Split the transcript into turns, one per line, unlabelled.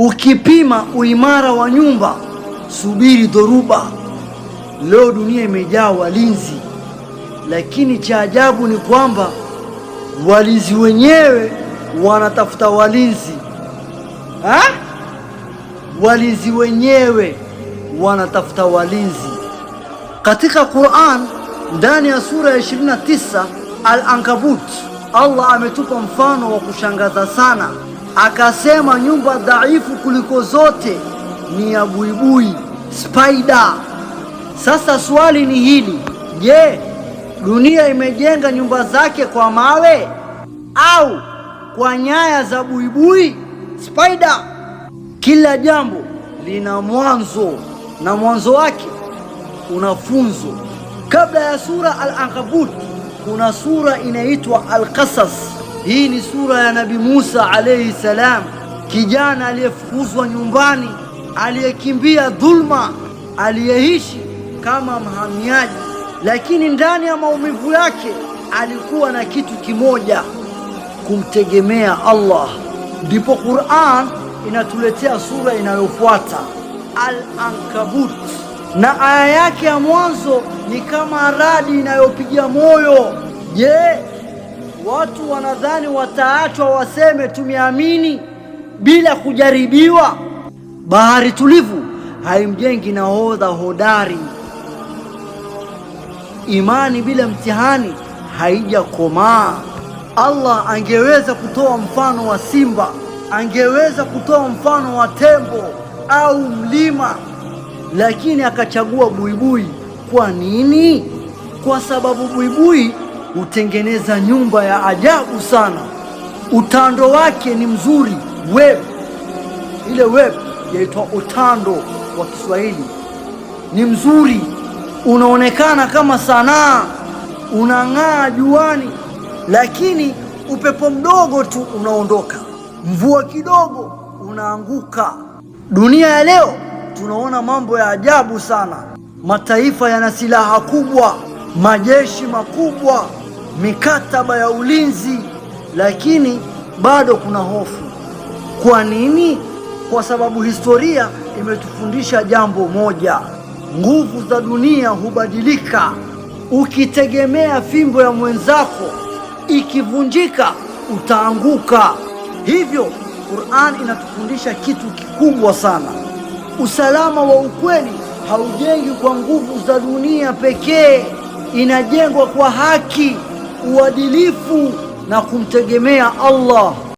Ukipima uimara wa nyumba, subiri dhoruba. Leo dunia imejaa walinzi, lakini cha ajabu ni kwamba walinzi wenyewe wanatafuta walinzi. Walinzi wenyewe wanatafuta walinzi. Katika Qur'an, ndani ya sura ya 29 Al-Ankabut, Allah ametupa mfano wa kushangaza sana. Akasema nyumba dhaifu kuliko zote ni ya buibui, spider. Sasa swali ni hili: je, dunia imejenga nyumba zake kwa mawe au kwa nyaya za buibui, spider? Kila jambo lina mwanzo na mwanzo wake una funzo. Kabla ya sura Al-Ankabut kuna sura inaitwa Al-Qasas. Hii ni sura ya Nabii Musa alayhi salam, kijana aliyefukuzwa nyumbani, aliyekimbia dhulma, aliyeishi kama mhamiaji, lakini ndani ya maumivu yake alikuwa na kitu kimoja: kumtegemea Allah. Ndipo Qur'an inatuletea sura inayofuata Al-Ankabut, na aya yake ya mwanzo ni kama radi inayopiga moyo. Je, watu wanadhani wataachwa waseme tumeamini bila kujaribiwa? Bahari tulivu haimjengi nahodha hodari. Imani bila mtihani haijakomaa. Allah angeweza kutoa mfano wa simba, angeweza kutoa mfano wa tembo au mlima, lakini akachagua buibui. Kwa nini? Kwa sababu buibui hutengeneza nyumba ya ajabu sana. Utando wake ni mzuri, web. Ile web yaitwa utando wa Kiswahili, ni mzuri, unaonekana kama sanaa, unang'aa juani, lakini upepo mdogo tu unaondoka, mvua kidogo unaanguka. Dunia ya leo tunaona mambo ya ajabu sana. Mataifa yana silaha kubwa, majeshi makubwa, mikataba ya ulinzi, lakini bado kuna hofu. Kwa nini? Kwa sababu historia imetufundisha jambo moja: nguvu za dunia hubadilika. Ukitegemea fimbo ya mwenzako, ikivunjika utaanguka. Hivyo Qur'an inatufundisha kitu kikubwa sana: usalama wa ukweli haujengwi kwa nguvu za dunia pekee, inajengwa kwa haki, uadilifu na kumtegemea Allah.